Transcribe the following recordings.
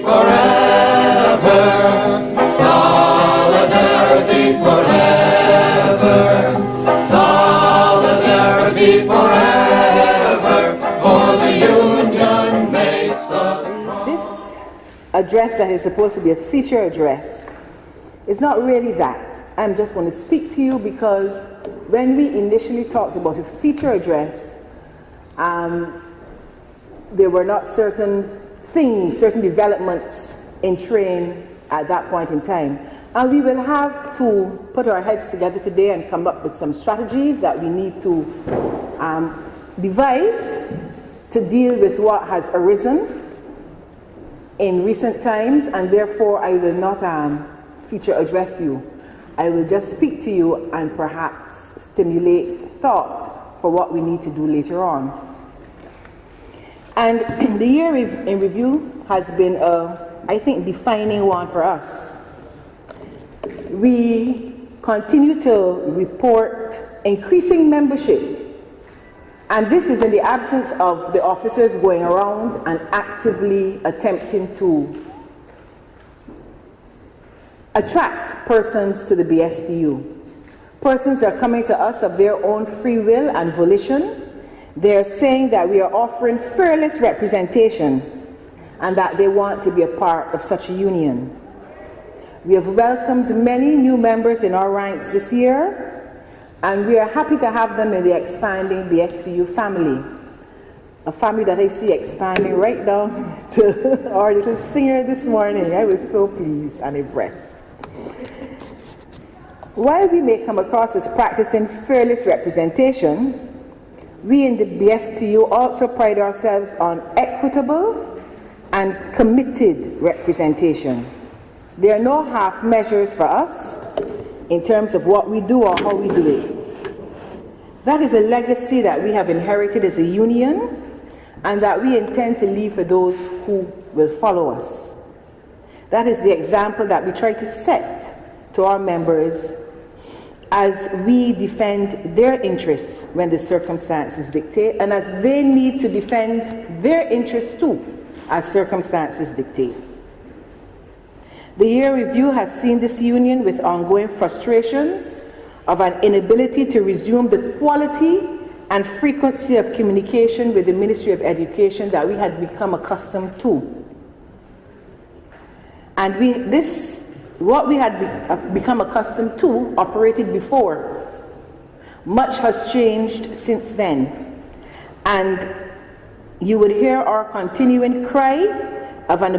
forever. Solidarity forever. Solidarity forever. For the union makes us strong. This address that is supposed to be a feature address is not really that. I'm just going to speak to you because when we initially talked about a feature address, there were not certain things, certain developments in train at that point in time. And we will have to put our heads together today and come up with some strategies that we need to devise to deal with what has arisen in recent times, and therefore I will not feature address you. I will just speak to you and perhaps stimulate thought for what we need to do later on. And the year in review has been I think, defining one for us. We continue to report increasing membership, and this is in the absence of the officers going around and actively attempting to attract persons to the BSTU. Persons are coming to us of their own free will and volition. They're saying that we are offering fearless representation and that they want to be a part of such a union. We have welcomed many new members in our ranks this year, and we are happy to have them in the expanding BSTU family, a family that I see expanding right down to our little singer this morning. I was so pleased and impressed. While we may come across as practicing fearless representation, we in the BSTU also pride ourselves on equitable and committed representation. There are no half measures for us in terms of what we do or how we do it. That is a legacy that we have inherited as a union and that we intend to leave for those who will follow us. That is the example that we try to set to our members as we defend their interests when the circumstances dictate, and as they need to defend their interests too, as circumstances dictate. The year review has seen this union with ongoing frustrations of an inability to resume the quality and frequency of communication with the Ministry of Education that we had become accustomed to. And what we had become accustomed to operated before. Much has changed since then. And you would hear our continuing cry of an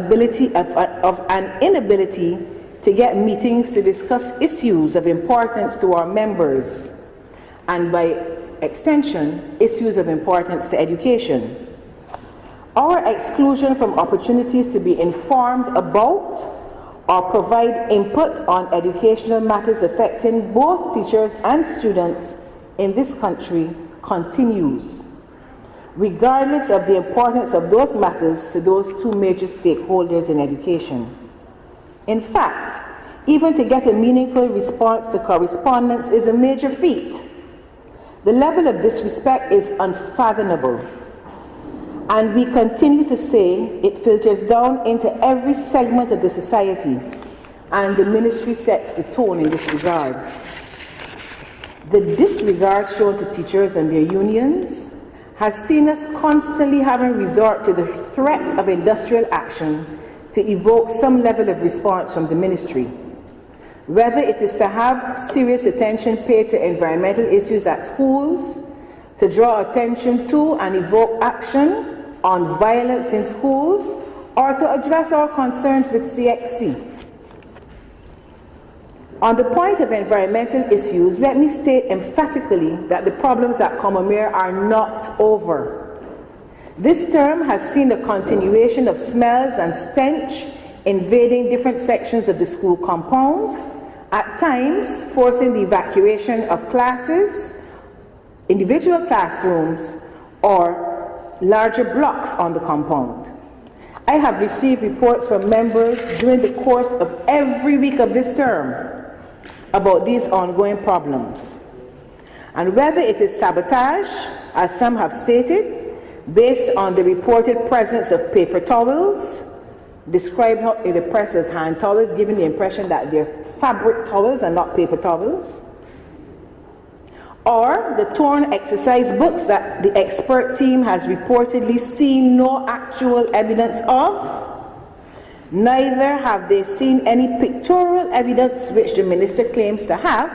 inability to get meetings to discuss issues of importance to our members, and by extension, issues of importance to education. Our exclusion from opportunities to be informed about or provide input on educational matters affecting both teachers and students in this country continues, regardless of the importance of those matters to those two major stakeholders in education. In fact, even to get a meaningful response to correspondence is a major feat. The level of disrespect is unfathomable, and we continue to say it filters down into every segment of the society, and the ministry sets the tone in this regard. The disregard shown to teachers and their unions has seen us constantly having resort to the threat of industrial action to evoke some level of response from the ministry. Whether it is to have serious attention paid to environmental issues at schools, to draw attention to and evoke action on violence in schools, or to address our concerns with CXC. On the point of environmental issues, let me state emphatically that the problems at Commermere are not over. This term has seen a continuation of smells and stench invading different sections of the school compound, at times forcing the evacuation of classes, individual classrooms, or larger blocks on the compound. I have received reports from members during the course of every week of this term about these ongoing problems. And whether it is sabotage, as some have stated, based on the reported presence of paper towels, described in the press as hand towels, giving the impression that they're fabric towels and not paper towels. Or the torn exercise books that the expert team has reportedly seen no actual evidence of. Neither have they seen any pictorial evidence which the minister claims to have.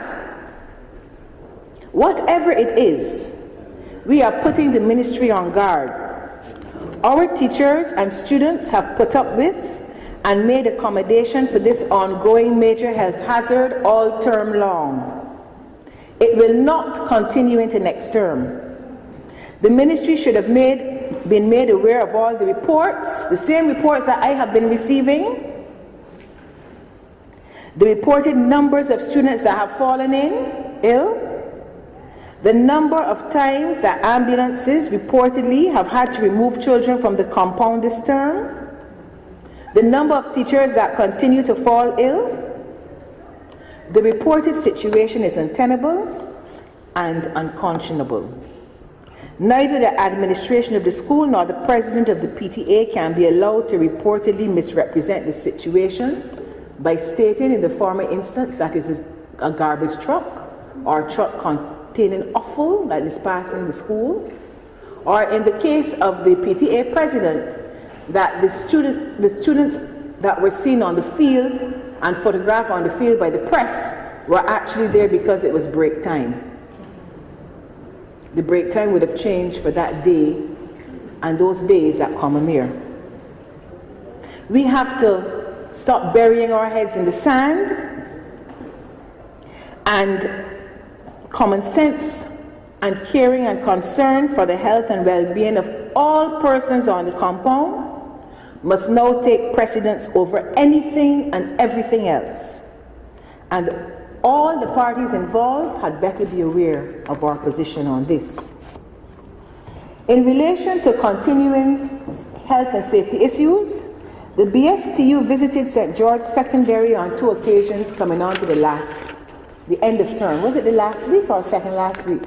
Whatever it is, we are putting the ministry on guard. Our teachers and students have put up with and made accommodation for this ongoing major health hazard all term long. It will not continue into next term. The ministry should have been made aware of all the reports, the same reports that I have been receiving, the reported numbers of students that have fallen ill, the number of times that ambulances reportedly have had to remove children from the compound this term, the number of teachers that continue to fall ill. The reported situation is untenable and unconscionable. Neither the administration of the school nor the president of the PTA can be allowed to reportedly misrepresent the situation by stating in the former instance that it is a garbage truck or a truck containing offal that is passing the school, or in the case of the PTA president that the students that were seen on the field and photographed on the field by the press were actually there because it was break time. The break time would have changed for that day and those days at Commermere. We have to stop burying our heads in the sand, and common sense and caring and concern for the health and well-being of all persons on the compound must now take precedence over anything and everything else. And all the parties involved had better be aware of our position on this. In relation to continuing health and safety issues, the BSTU visited St. George Secondary on 2 occasions coming on to the end of term. Was it the last week or second last week?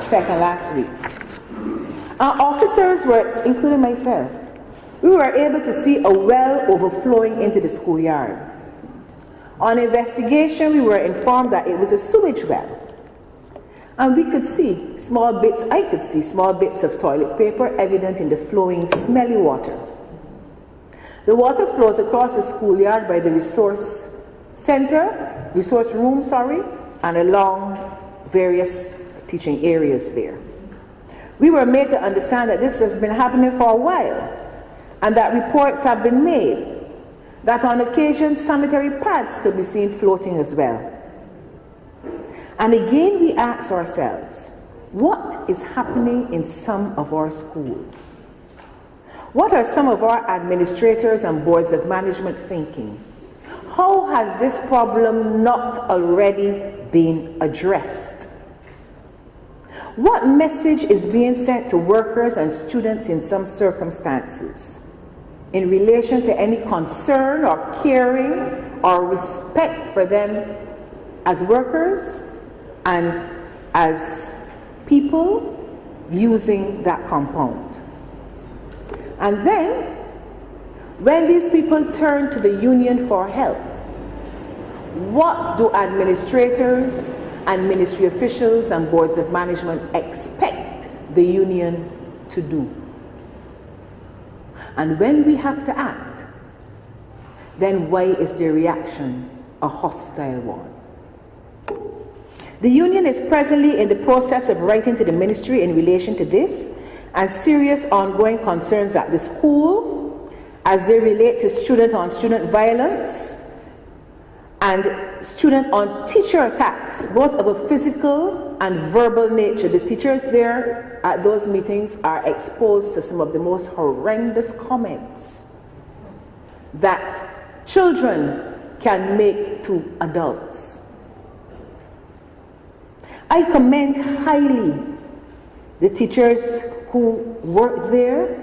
Second last week. Our officers were, including myself, we were able to see a well overflowing into the schoolyard. On investigation, we were informed that it was a sewage well. And we could see small bits, I could see small bits of toilet paper evident in the flowing, smelly water. The water flows across the schoolyard by the resource room, and along various teaching areas there. We were made to understand that this has been happening for a while, and that reports have been made that on occasion sanitary pads could be seen floating as well. And again we ask ourselves, what is happening in some of our schools? What are some of our administrators and boards of management thinking? How has this problem not already been addressed? What message is being sent to workers and students in some circumstances in relation to any concern or caring or respect for them as workers and as people using that compound? And then, when these people turn to the union for help, what do administrators and ministry officials and boards of management expect the union to do? And when we have to act, then why is their reaction a hostile one? The union is presently in the process of writing to the ministry in relation to this and serious ongoing concerns at the school as they relate to student-on-student violence and student-on-teacher attacks, both of a physical and verbal nature. The teachers there at those meetings are exposed to some of the most horrendous comments that children can make to adults. I commend highly the teachers who work there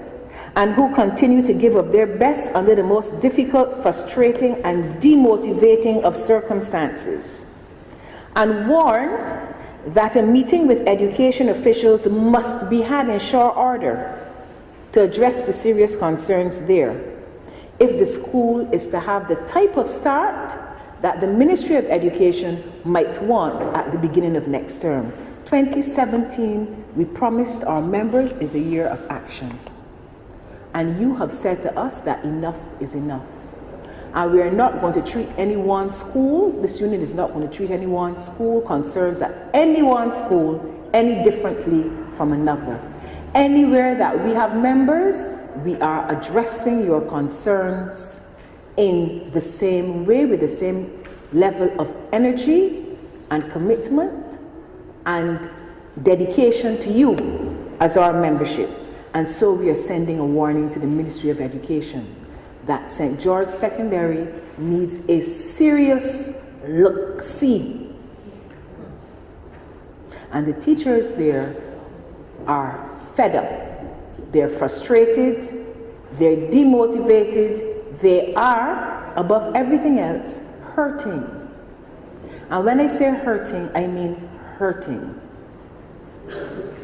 and who continue to give of their best under the most difficult, frustrating, and demotivating of circumstances, and warn that a meeting with education officials must be had in short order to address the serious concerns there. if the school is to have the type of start that the Ministry of Education might want at the beginning of next term. 2017, we promised our members, is a year of action. And you have said to us that enough is enough. And we are not going to treat any one school, this union is not going to treat any one school concerns at any one school any differently from another. Anywhere that we have members, we are addressing your concerns in the same way, with the same level of energy and commitment and dedication to you as our membership. And so we are sending a warning to the Ministry of Education that St. George Secondary needs a serious look-see. And the teachers there are fed up, they're frustrated, they're demotivated, they are, above everything else, hurting. And when I say hurting, I mean hurting.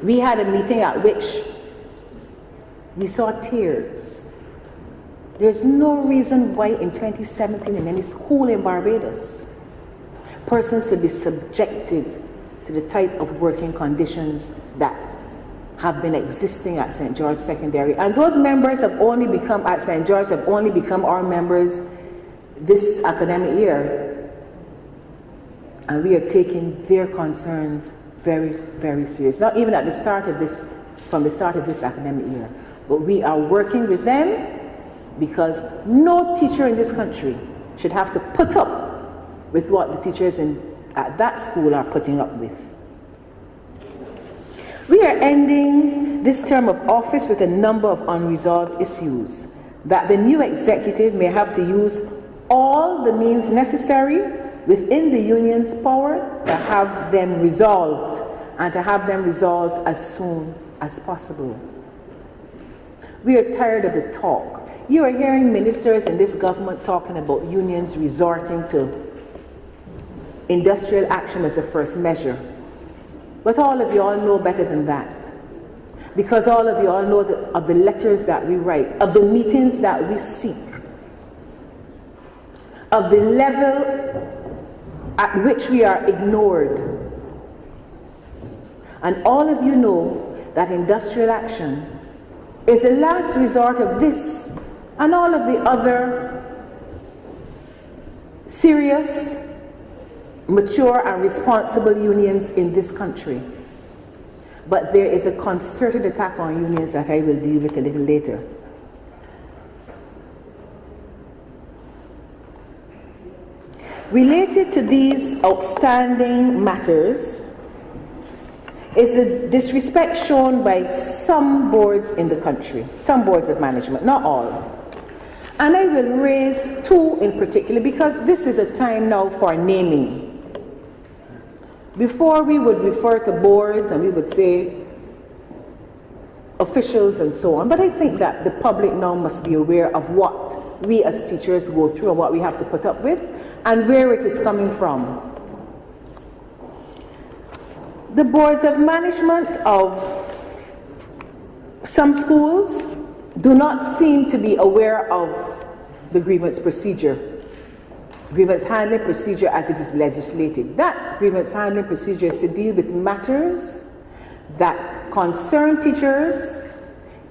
We had a meeting at which we saw tears. There's no reason why in 2017 in any school in Barbados, persons should be subjected to the type of working conditions that have been existing at St. George Secondary. And those members have only become, at St. George, have only become our members this academic year. And we are taking their concerns very, very serious. Not even at the start of this, from the start of this academic year. But we are working with them because no teacher in this country should have to put up with what the teachers at that school are putting up with. We are ending this term of office with a number of unresolved issues that the new executive may have to use all the means necessary within the union's power to have them resolved, and to have them resolved as soon as possible. We are tired of the talk. You are hearing ministers in this government talking about unions resorting to industrial action as a first measure. But all of you all know better than that. Because all of you all know of the letters that we write, of the meetings that we seek, of the level at which we are ignored. And all of you know that industrial action is the last resort of this and all of the other serious, mature and responsible unions in this country. But there is a concerted attack on unions that I will deal with a little later. Related to these outstanding matters is the disrespect shown by some boards in the country, some boards of management, not all. And I will raise two in particular because this is a time now for naming. Before we would refer to boards and we would say officials and so on, but I think that the public now must be aware of what we as teachers go through and what we have to put up with and where it is coming from. The boards of management of some schools do not seem to be aware of the grievance procedure, grievance handling procedure as it is legislated. That grievance handling procedure is to deal with matters that concern teachers,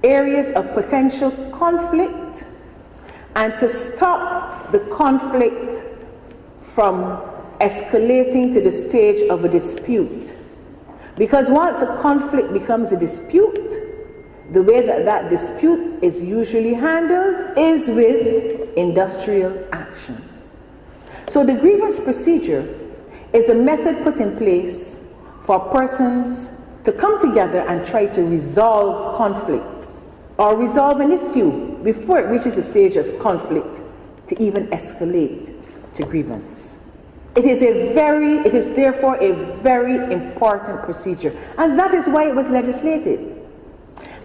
areas of potential conflict, and to stop the conflict from escalating to the stage of a dispute. Because once a conflict becomes a dispute, the way that that dispute is usually handled is with industrial action. So the grievance procedure is a method put in place for persons to come together and try to resolve conflict or resolve an issue before it reaches a stage of conflict to even escalate to grievance. It is therefore a very important procedure, and that is why it was legislated.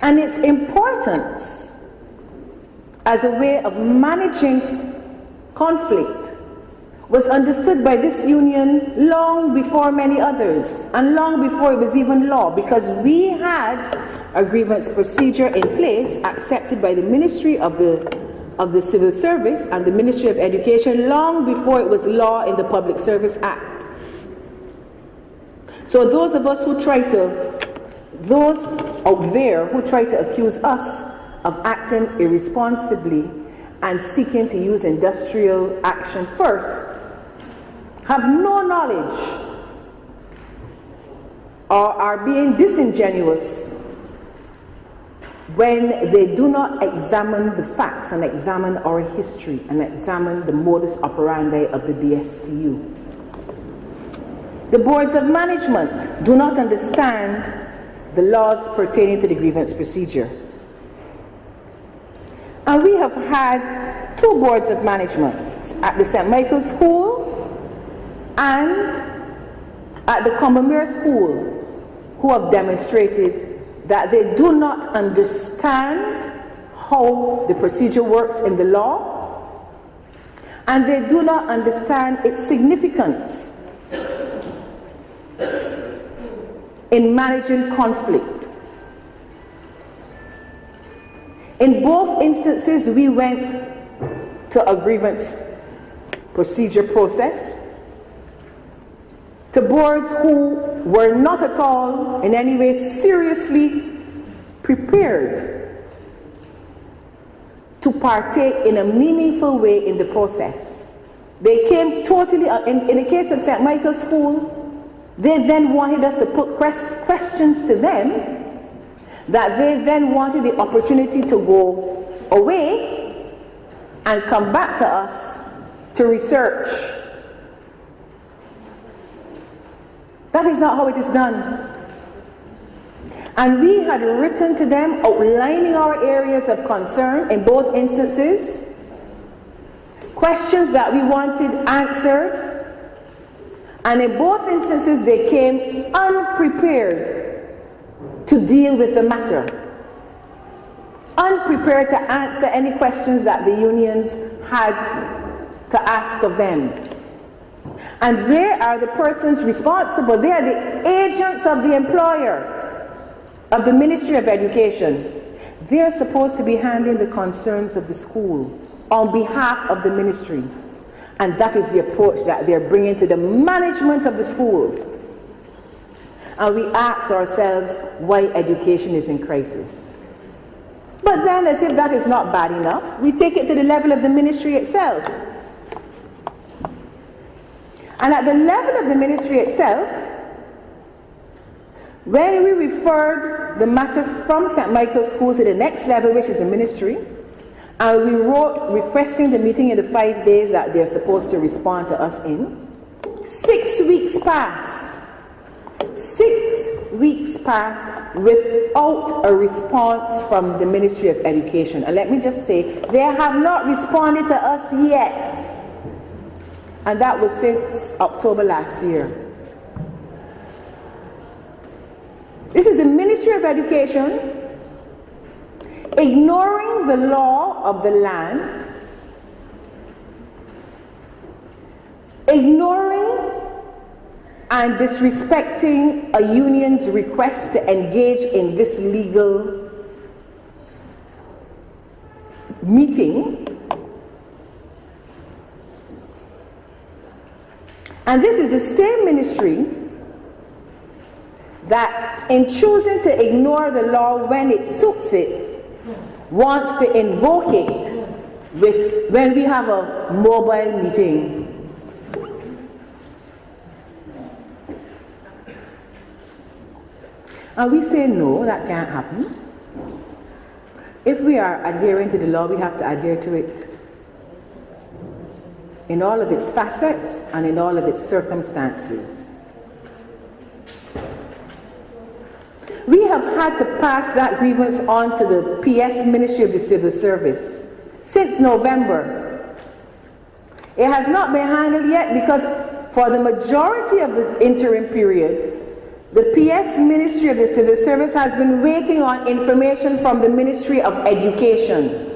And its importance as a way of managing conflict was understood by this union long before many others, and long before it was even law, because we had a grievance procedure in place accepted by the Ministry of of the Civil Service and the Ministry of Education long before it was law in the Public Service Act. So those out there who try to accuse us of acting irresponsibly and seeking to use industrial action first have no knowledge or are being disingenuous when they do not examine the facts and examine our history and examine the modus operandi of the BSTU. The boards of management do not understand the laws pertaining to the grievance procedure. And we have had 2 boards of management at the St. Michael's School and at the Combermere School who have demonstrated that they do not understand how the procedure works in the law, and they do not understand its significance in managing conflict. In both instances, we went to a grievance procedure process to boards who were not at all in any way seriously prepared to partake in a meaningful way in the process. They came totally, in the case of St. Michael's School, they then wanted us to put questions to them that they then wanted the opportunity to go away and come back to us to research. That is not how it is done. And we had written to them outlining our areas of concern in both instances, questions that we wanted answered, and in both instances they came unprepared to deal with the matter, unprepared to answer any questions that the unions had to ask of them. And they are the persons responsible. They are the agents of the employer, of the Ministry of Education. They are supposed to be handling the concerns of the school on behalf of the ministry. And that is the approach that they're bringing to the management of the school. And we ask ourselves why education is in crisis. But then, as if that is not bad enough, we take it to the level of the ministry itself. And at the level of the ministry itself, when we referred the matter from St. Michael's School to the next level, which is the ministry, and we wrote requesting the meeting in the 5 days that they're supposed to respond to us in, 6 weeks passed. 6 weeks passed without a response from the Ministry of Education. And let me just say, they have not responded to us yet. And that was since October last year. This is the Ministry of Education ignoring the law of the land, ignoring and disrespecting a union's request to engage in this legal meeting. And this is the same ministry that, in choosing to ignore the law when it suits it, wants to invoke it when we have a mobile meeting. And we say, no, that can't happen. If we are adhering to the law, we have to adhere to it in all of its facets and in all of its circumstances. We have had to pass that grievance on to the PS Ministry of the Civil Service since November. It has not been handled yet because for the majority of the interim period, the PS Ministry of the Civil Service has been waiting on information from the Ministry of Education.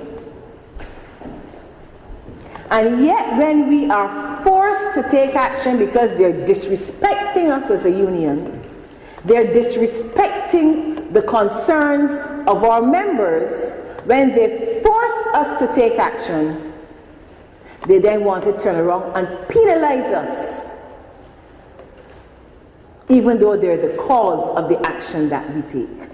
And yet when we are forced to take action because they're disrespecting us as a union, they're disrespecting the concerns of our members, When they force us to take action, they then want to turn around and penalize us, even though they're the cause of the action that we take.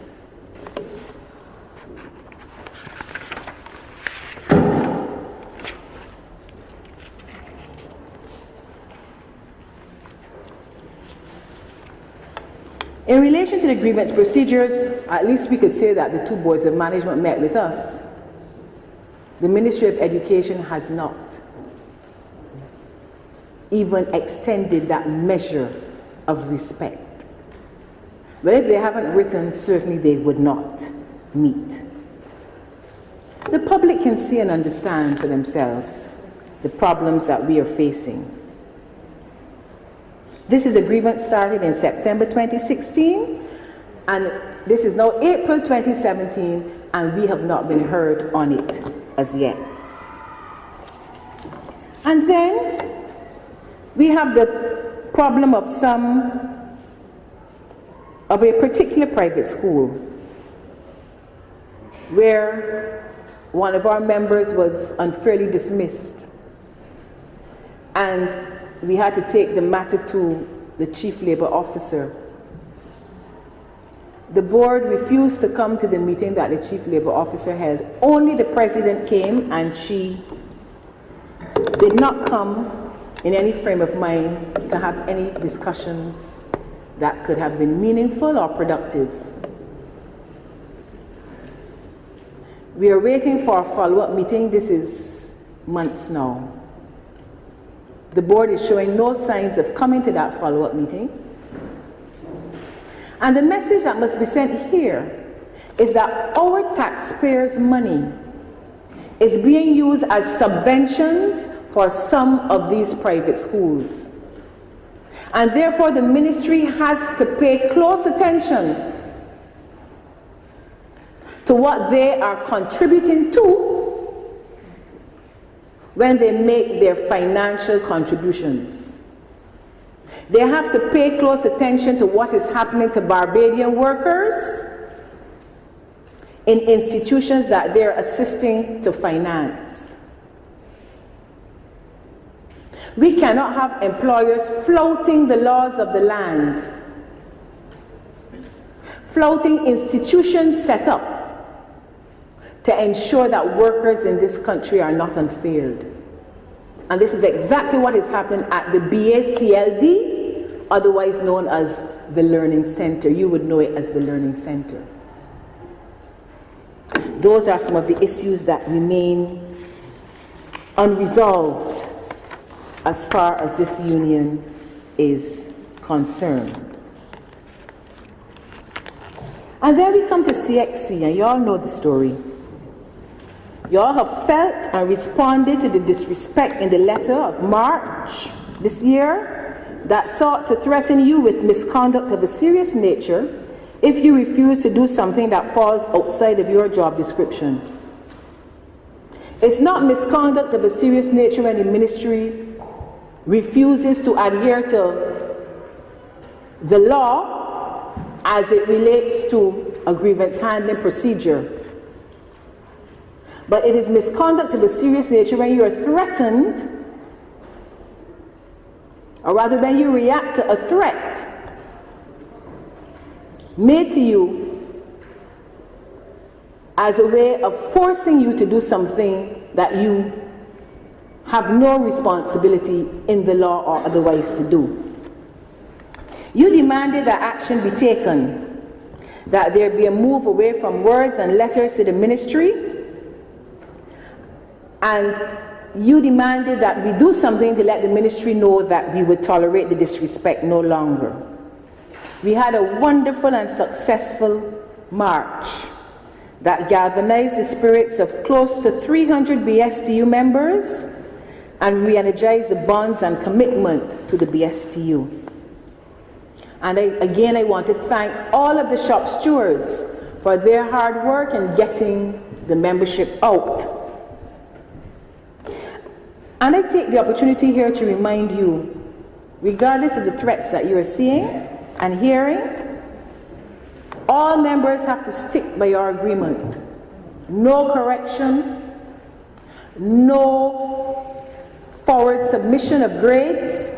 In relation to the grievance procedures, at least we could say that the two boards of management met with us. The Ministry of Education has not even extended that measure of respect. But if they haven't written, certainly they would not meet. The public can see and understand for themselves the problems that we are facing. This is a grievance started in September 2016, and this is now April 2017, and we have not been heard on it as yet. And then we have the problem of a particular private school where one of our members was unfairly dismissed, and we had to take the matter to the Chief Labor Officer. The board refused to come to the meeting that the Chief Labor Officer held. Only the President came, and she did not come in any frame of mind to have any discussions that could have been meaningful or productive. We are waiting for a follow-up meeting. This is months now. The board is showing no signs of coming to that follow-up meeting. And the message that must be sent here is that our taxpayers' money is being used as subventions for some of these private schools. And therefore the ministry has to pay close attention to what they are contributing to when they make their financial contributions. They have to pay close attention to what is happening to Barbadian workers in institutions that they're assisting to finance. We cannot have employers flouting the laws of the land, flouting institutions set up to ensure that workers in this country are not unfared. And this is exactly what is happening at the BACLD, otherwise known as the Learning Center. You would know it as the Learning Center. Those are some of the issues that remain unresolved as far as this union is concerned. And then we come to CXC, and you all know the story. You all have felt and responded to the disrespect in the letter of March this year that sought to threaten you with misconduct of a serious nature if you refuse to do something that falls outside of your job description. It's not misconduct of a serious nature when the ministry refuses to adhere to the law as it relates to a grievance handling procedure. But it is misconduct of a serious nature when you are threatened, or rather when you react to a threat made to you as a way of forcing you to do something that you have no responsibility in the law or otherwise to do. You demanded that action be taken, that there be a move away from words and letters to the ministry, and you demanded that we do something to let the ministry know that we would tolerate the disrespect no longer. We had a wonderful and successful march that galvanized the spirits of close to 300 BSTU members and re-energized the bonds and commitment to the BSTU. And I want to thank all of the shop stewards for their hard work in getting the membership out. And I take the opportunity here to remind you, regardless of the threats that you are seeing and hearing, all members have to stick by your agreement. no correction, no forward submission of grades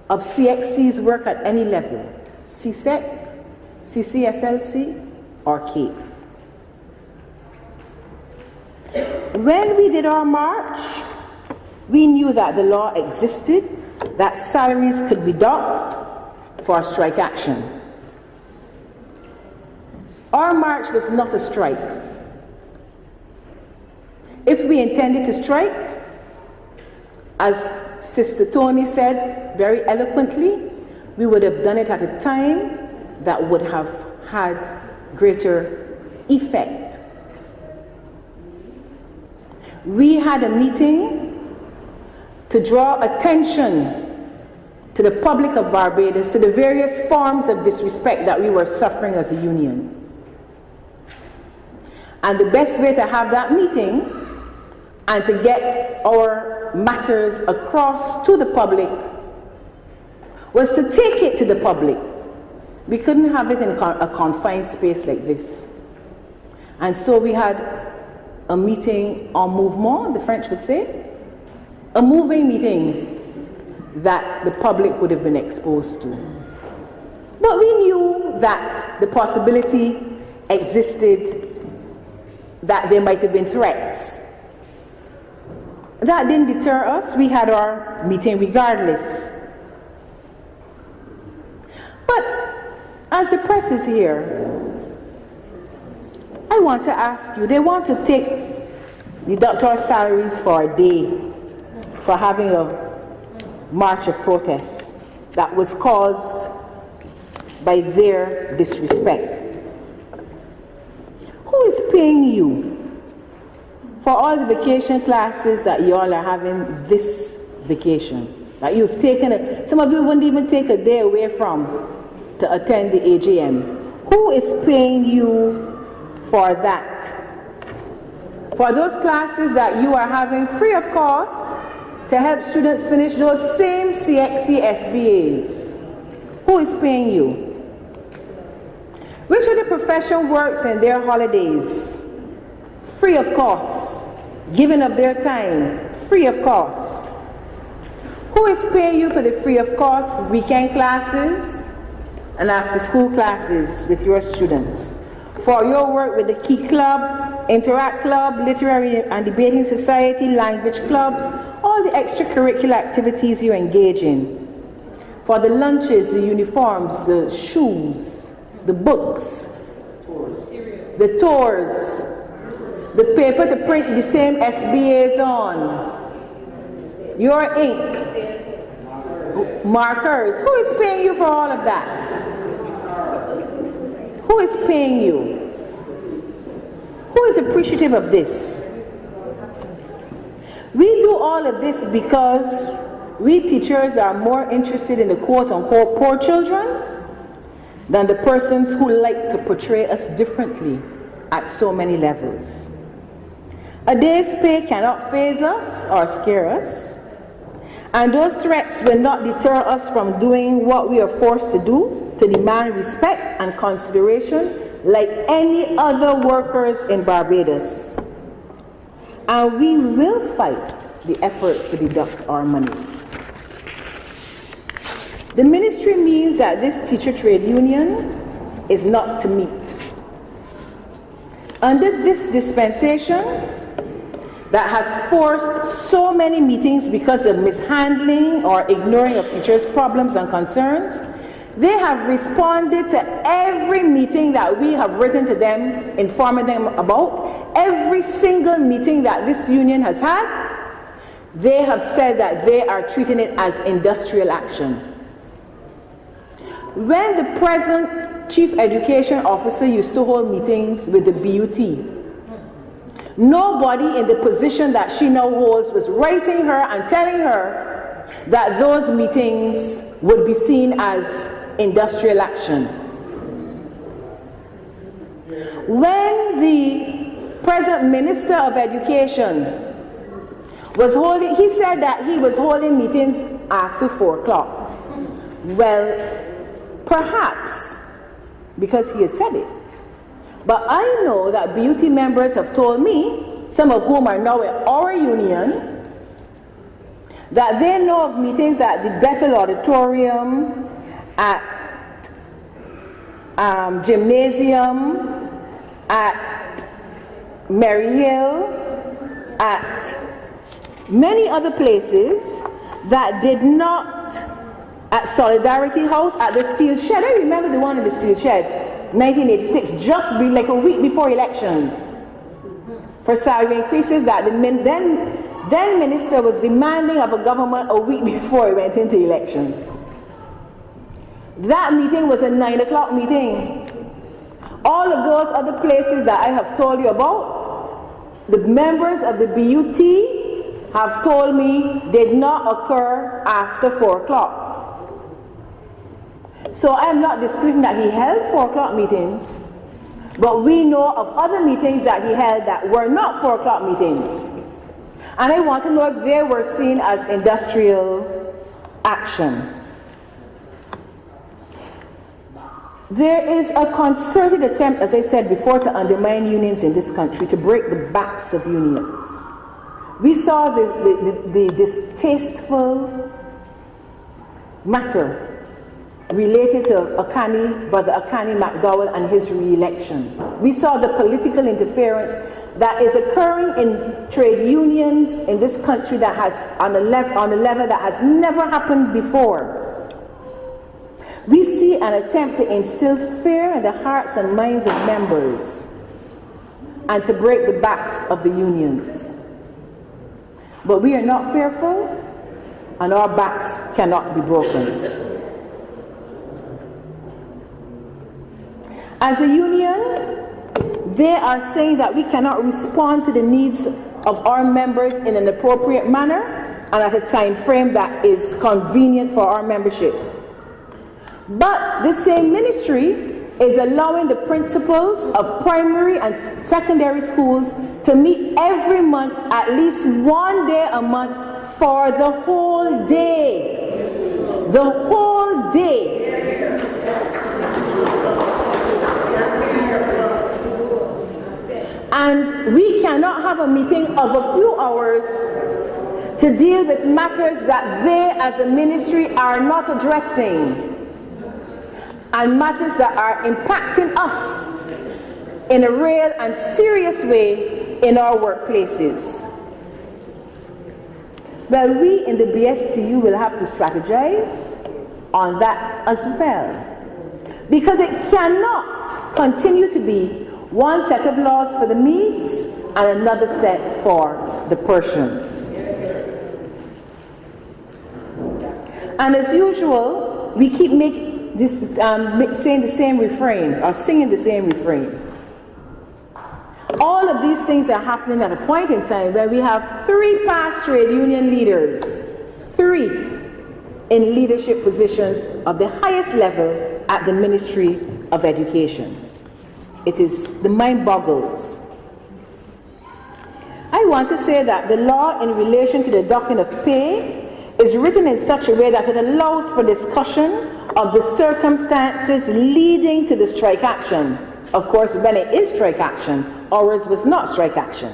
of CXC's work at any level, CSEC, CCSLC, or CAPE. When we did our march, we knew that the law existed, that salaries could be docked for strike action. Our march was not a strike. If we intended to strike, as Sister Tony said very eloquently, we would have done it at a time that would have had greater effect. We had a meeting to draw attention to the public of Barbados to the various forms of disrespect that we were suffering as a union. And the best way to have that meeting and to get our matters across to the public was to take it to the public. We couldn't have it in a confined space like this. And so we had a meeting en mouvement, the French would say, a moving meeting that the public would have been exposed to. But we knew that the possibility existed that there might have been threats. That didn't deter us. We had our meeting regardless. But as the press is here, I want to ask you, they want to deduct our salaries for a day for having a march of protest that was caused by their disrespect. Who is paying you for all the vacation classes that you all are having this vacation? That you've taken, some of you wouldn't even take a day away from to attend the AGM. Who is paying you for that? For those classes that you are having free of cost to help students finish those same CXC SBAs. Who is paying you? Which of the profession works in their holidays? Free of cost. Giving of their time? Free of cost. Who is paying you for the free of cost weekend classes and after school classes with your students? For your work with the Key Club, Interact Club, Literary and Debating Society, language clubs, all the extracurricular activities you engage in. For the lunches, the uniforms, the shoes, the books, the tours, the paper to print the same SBAs on, your ink, markers. Who is paying you for all of that? Who is paying you? Who is appreciative of this? We do all of this because we teachers are more interested in the quote-unquote poor children than the persons who like to portray us differently at so many levels. A day's pay cannot faze us or scare us, and those threats will not deter us from doing what we are forced to do to demand respect and consideration like any other workers in Barbados. And we will fight the efforts to deduct our monies. The ministry means that this teacher trade union is not to meet. Under this dispensation that has forced so many meetings because of mishandling or ignoring of teachers' problems and concerns, they have responded to every meeting that we have written to them, informing them about. Every single meeting that this union has had, they have said that they are treating it as industrial action. When the present chief education officer used to hold meetings with the BUT, nobody in the position that she now holds was writing her and telling her that those meetings would be seen as industrial action. When the present Minister of Education was holding, he said that he was holding meetings after 4 o'clock. Well, perhaps because he has said it. But I know that BUT members have told me, some of whom are now in our union, that they know of meetings at the Bethel Auditorium, at Gymnasium, at Mary Hill, at many other places that did not, at Solidarity House, at the Steel Shed. I remember the one in the Steel Shed, 1986, just like a week before elections, for salary increases that the then minister was demanding of a government a week before he went into elections. That meeting was a 9 o'clock meeting. All of those other places that I have told you about, the members of the BUT have told me did not occur after 4 o'clock. So I am not disputing that he held 4 o'clock meetings, but we know of other meetings that he held that were not 4 o'clock meetings. And I want to know if they were seen as industrial action. There is a concerted attempt, as I said before, to undermine unions in this country, to break the backs of unions. We saw the distasteful matter related to Brother Akani McDowell and his re-election. We saw the political interference that is occurring in trade unions in this country that has, on a level that has never happened before. We see an attempt to instill fear in the hearts and minds of members and to break the backs of the unions. But we are not fearful, and our backs cannot be broken. As a union, they are saying that we cannot respond to the needs of our members in an appropriate manner and at a time frame that is convenient for our membership. But the same ministry is allowing the principals of primary and secondary schools to meet every month, at least 1 day a month, for the whole day. The whole day. And we cannot have a meeting of a few hours to deal with matters that they as a ministry are not addressing, and matters that are impacting us in a real and serious way in our workplaces. Well, we in the BSTU will have to strategize on that as well, because it cannot continue to be one set of laws for the Medes and another set for the Persians. And as usual, we keep saying the same refrain, or singing the same refrain. All of these things are happening at a point in time where we have 3 past trade union leaders, 3 in leadership positions of the highest level at the Ministry of Education. The mind boggles. I want to say that the law in relation to the doctrine of pay is written in such a way that it allows for discussion of the circumstances leading to the strike action. Of course, when it is strike action, ours was not strike action.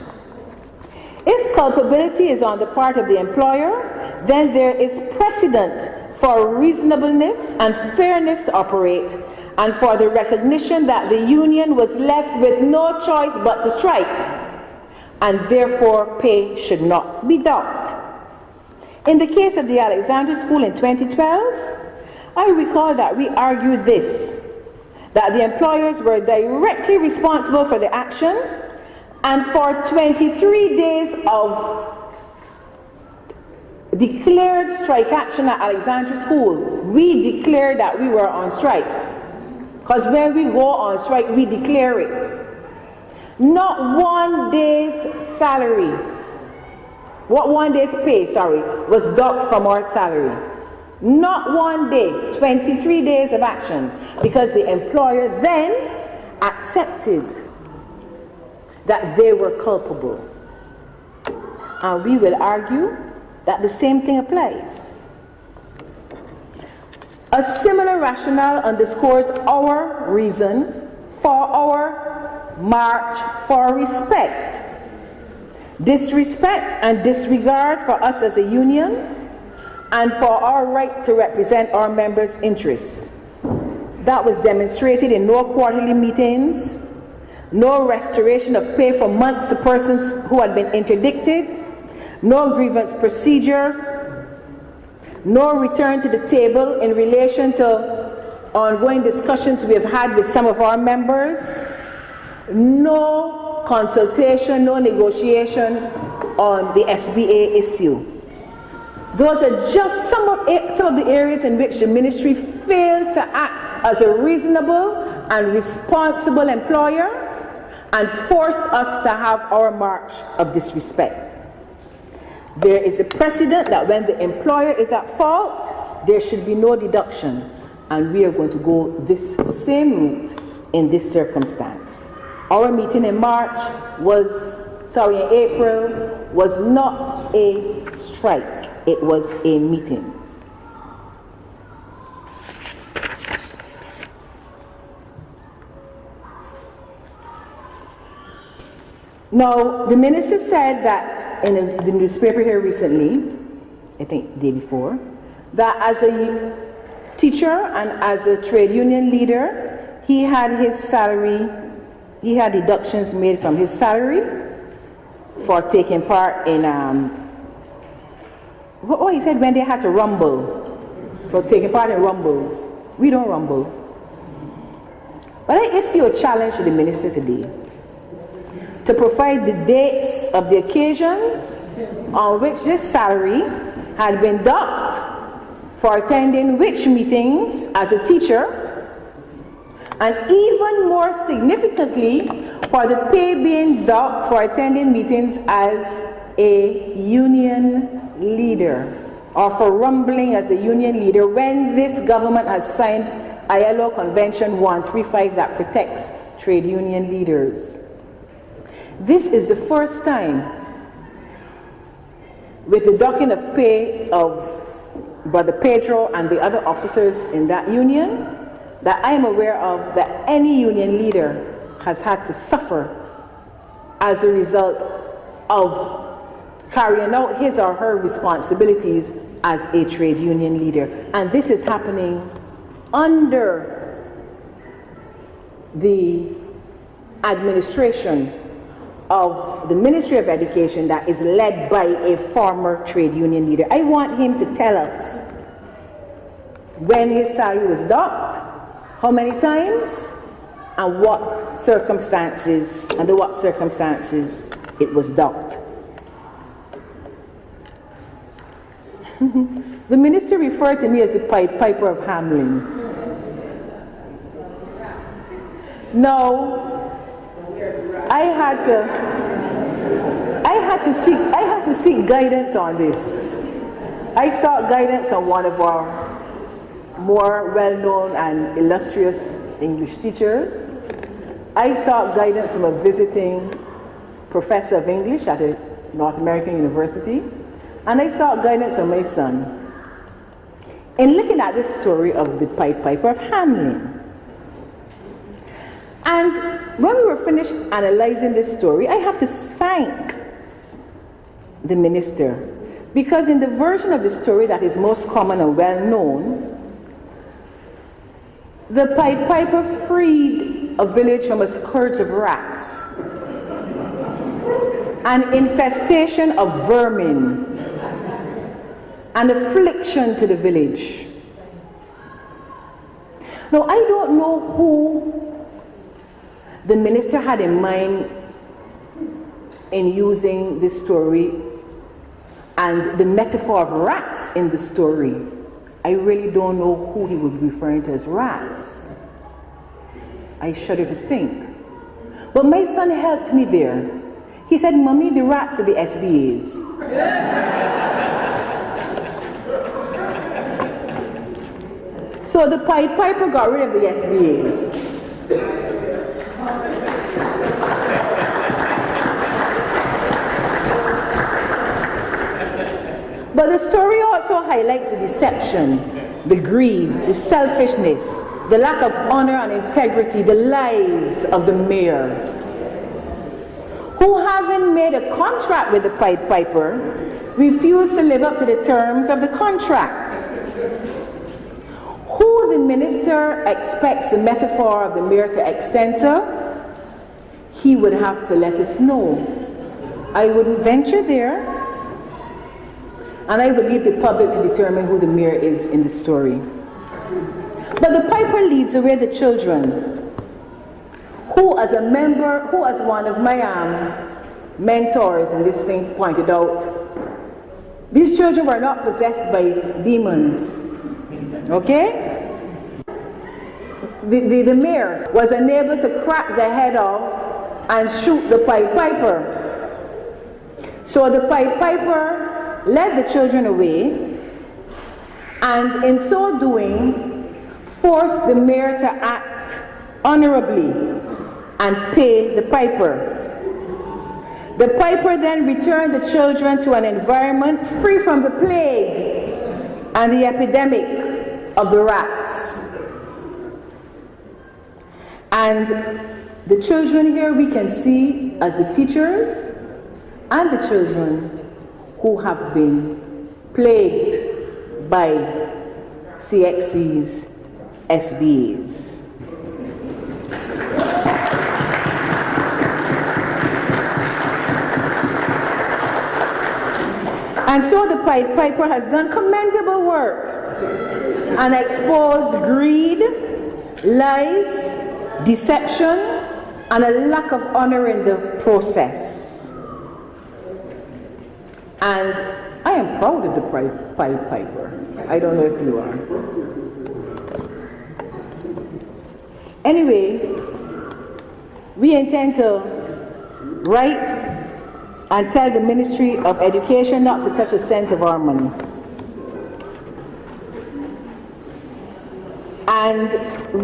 If culpability is on the part of the employer, then there is precedent for reasonableness and fairness to operate, and for the recognition that the union was left with no choice but to strike, and therefore pay should not be docked. In the case of the Alexandra School in 2012, I recall that we argued this, that the employers were directly responsible for the action, and for 23 days of declared strike action at Alexandra School, we declared that we were on strike. Because when we go on strike, we declare it. Not 1 day's salary, 1 day's pay, was docked from our salary. Not 1 day, 23 days of action, because the employer then accepted that they were culpable. And we will argue that the same thing applies. A similar rationale underscores our reason for our march for respect. Disrespect and disregard for us as a union and for our right to represent our members' interests. That was demonstrated in no quarterly meetings, no restoration of pay for months to persons who had been interdicted, no grievance procedure, no return to the table in relation to ongoing discussions we have had with some of our members, no consultation, no negotiation on the SBA issue. Those are just some of the areas in which the ministry failed to act as a reasonable and responsible employer and forced us to have our march of disrespect. There is a precedent that when the employer is at fault, there should be no deduction, and we are going to go this same route in this circumstance. Our meeting in April was not a strike, it was a meeting. Now, the minister said that in the newspaper here recently, I think the day before, that as a teacher and as a trade union leader, he had his salary, he had deductions made from his salary for taking part in, he said when they had to rumble, for taking part in rumbles. We don't rumble. But I issue a challenge to the minister today to provide the dates of the occasions on which this salary had been docked for attending which meetings as a teacher, and even more significantly, for the pay being docked for attending meetings as a union leader, or for rumbling as a union leader when this government has signed ILO Convention 135 that protects trade union leaders. This is the first time, with the docking of pay of Brother Pedro and the other officers in that union, that I am aware of that any union leader has had to suffer as a result of carrying out his or her responsibilities as a trade union leader. And this is happening under the administration of the Ministry of Education that is led by a former trade union leader. I want him to tell us when his salary was docked, how many times, and what circumstances, under what circumstances it was docked. The minister referred to me as the Pied Piper of Hamelin. No, I had to seek guidance on this. I sought guidance on one of our more well-known and illustrious English teachers. I sought guidance from a visiting professor of English at a North American university, and I sought guidance from my son in looking at this story of the Pied Piper of Hamelin. And when we were finished analyzing this story, I have to thank the minister, because in the version of the story that is most common and well known, the Pied Piper freed a village from a scourge of rats, an infestation of vermin, an affliction to the village. Now, I don't know who the minister had in mind in using this story and the metaphor of rats in the story. I really don't know who he would be referring to as rats. I shudder to think. But my son helped me there. He said, "Mommy, the rats are the SBAs." So the Pied Piper got rid of the SBAs. But the story also highlights the deception, the greed, the selfishness, the lack of honor and integrity, the lies of the mayor, who, having made a contract with the Pied Piper, refused to live up to the terms of the contract. Who the minister expects the metaphor of the mayor to extend to, he would have to let us know. I wouldn't venture there, and I would leave the public to determine who the mayor is in the story. But the Piper leads away the children, who as a member, who as one of my mentors in this thing pointed out, these children were not possessed by demons, okay? The mayor was unable to crack the head off and shoot the Pied Piper. So the Pied Piper led the children away, and in so doing, forced the mayor to act honorably and pay the piper. The piper then returned the children to an environment free from the plague and the epidemic of the rats. And the children here we can see as the teachers and the children who have been plagued by CXC's SBAs. And so the Pied Piper has done commendable work and exposed greed, lies, deception, and a lack of honor in the process. And I am proud of the Pied Piper. I don't know if you are. Anyway, we intend to write and tell the Ministry of Education not to touch a cent of our money. And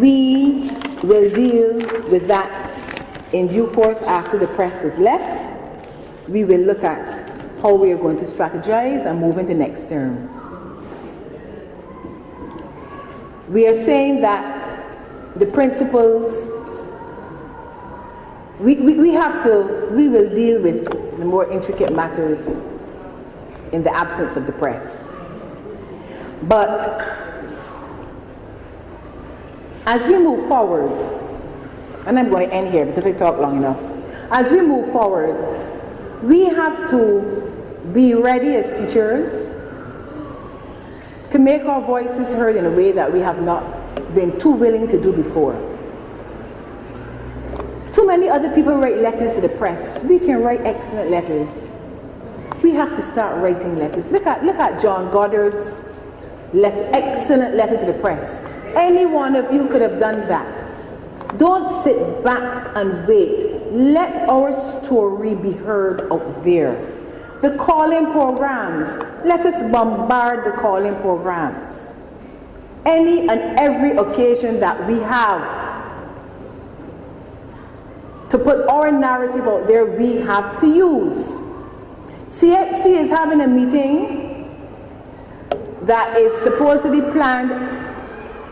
we will deal with that in due course after the press has left. We will look at how we are going to strategize and move into next term. We are saying that the principals, we will deal with the more intricate matters in the absence of the press. But as we move forward, and I'm going to end here because I talked long enough. As we move forward, we have to be ready as teachers to make our voices heard in a way that we have not been too willing to do before. Too many other people write letters to the press. We can write excellent letters. We have to start writing letters. Look at John Goddard's excellent letter to the press. Any one of you could have done that. Don't sit back and wait. Let our story be heard out there. The calling programs, let us bombard the calling programs. Any and every occasion that we have to put our narrative out there, we have to use. CXC is having a meeting that is supposedly planned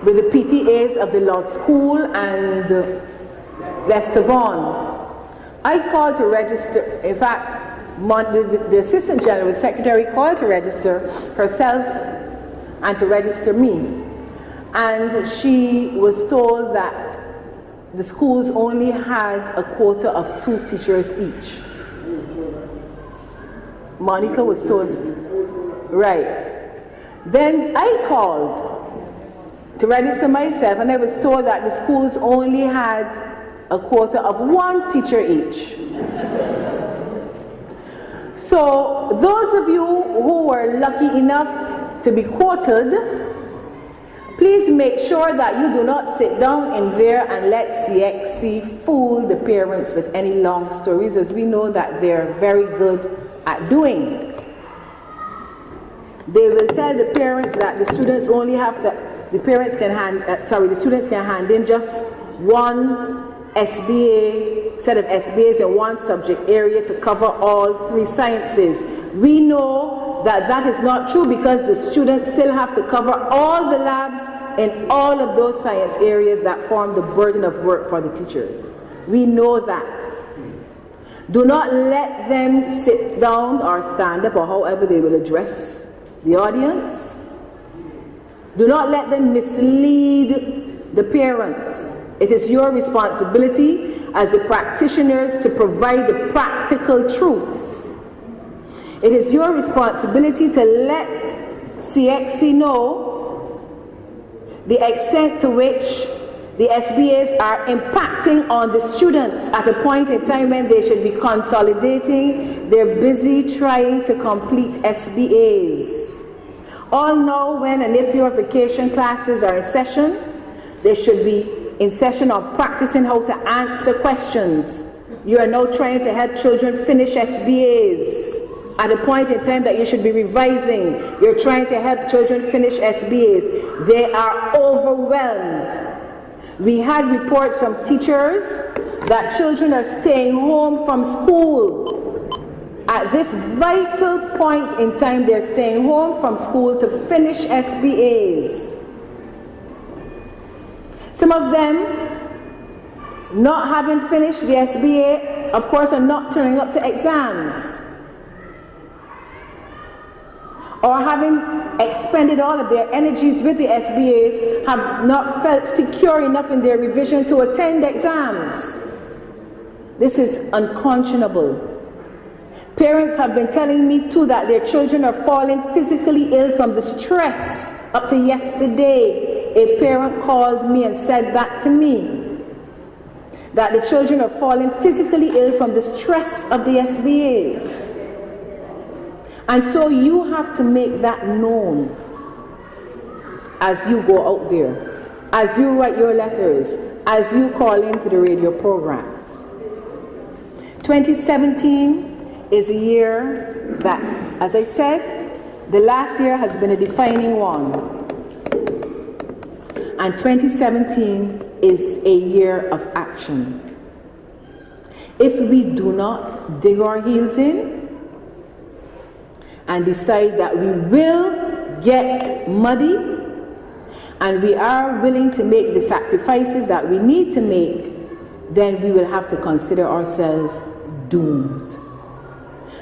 with the PTAs of the Lord School and West Avon. I called to register. In fact, the Assistant General Secretary called to register herself and to register me. And she was told that the schools only had a quota of 2 teachers each. Monica was told, right. Then I called to register myself, and I was told that the schools only had a quota of 1 teacher each. So those of you who were lucky enough to be quoted, please make sure that you do not sit down in there and let CXC fool the parents with any long stories, as we know that they're very good at doing. They will tell the parents that the students only have to, the students can hand in just 1 SBA, set of SBAs in 1 subject area to cover all 3 sciences. We know that that is not true because the students still have to cover all the labs in all of those science areas that form the burden of work for the teachers. We know that. Do not let them sit down or stand up or however they will address the audience. Do not let them mislead the parents. It is your responsibility as the practitioners to provide the practical truths. It is your responsibility to let CXC know the extent to which the SBAs are impacting on the students at a point in time when they should be consolidating. They're busy trying to complete SBAs. All know when and if your vacation classes are in session, they should be in session of practicing how to answer questions. You are now trying to help children finish SBAs. At a point in time that you should be revising, you're trying to help children finish SBAs. They are overwhelmed. We had reports from teachers that children are staying home from school. At this vital point in time, they're staying home from school to finish SBAs. Some of them, not having finished the SBA, of course, are not turning up to exams. Or having expended all of their energies with the SBAs, have not felt secure enough in their revision to attend exams. This is unconscionable. Parents have been telling me too that their children are falling physically ill from the stress. Up to yesterday, a parent called me and said that to me, that the children are falling physically ill from the stress of the SBAs. And so you have to make that known as you go out there, as you write your letters, as you call into the radio programs. 2017 is a year that, as I said, the last year has been a defining one. And 2017 is a year of action. If we do not dig our heels in and decide that we will get muddy and we are willing to make the sacrifices that we need to make, then we will have to consider ourselves doomed.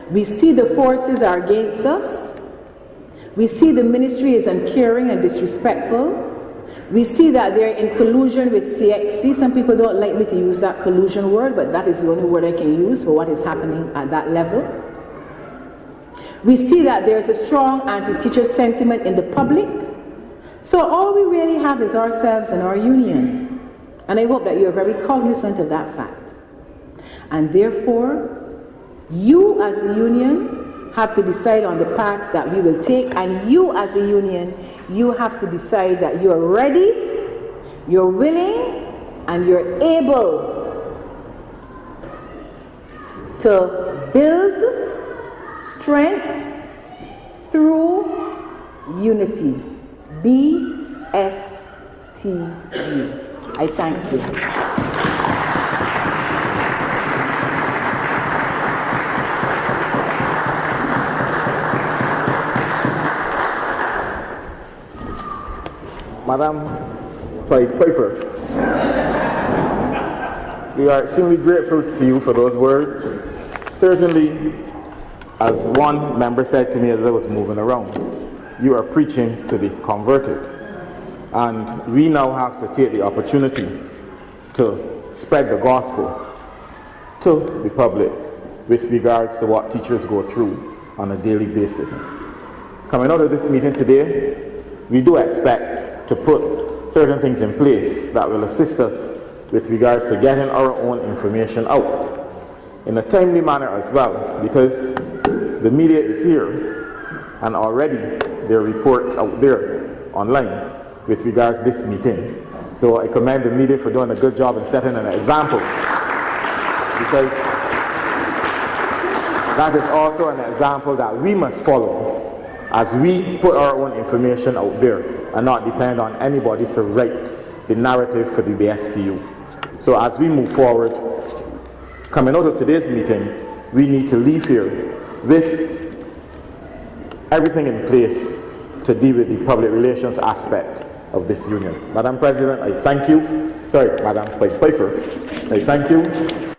We see the forces are against us. We see the ministry is uncaring and disrespectful. We see that they're in collusion with CXC. Some people don't like me to use that collusion word, but that is the only word I can use for what is happening at that level. We see that there's a strong anti-teacher sentiment in the public. So all we really have is ourselves and our union. And I hope that you're very cognizant of that fact. And therefore, you as a union have to decide on the paths that we will take, and you as a union, you have to decide that you're ready, you're willing, and you're able to build strength through unity. BSTU. I thank you. Madam Piper, we are extremely grateful to you for those words. Certainly, as one member said to me as I was moving around, you are preaching to the converted. And we now have to take the opportunity to spread the gospel to the public with regards to what teachers go through on a daily basis. Coming out of this meeting today, we do expect to put certain things in place that will assist us with regards to getting our own information out in a timely manner as well, because the media is here and already there are reports out there online with regards to this meeting. So I commend the media for doing a good job in setting an example, because that is also an example that we must follow as we put our own information out there and not depend on anybody to write the narrative for the BSTU. So as we move forward, coming out of today's meeting, we need to leave here with everything in place to deal with the public relations aspect of this union. Madam President, I thank you. Sorry, Madam Piper, I thank you.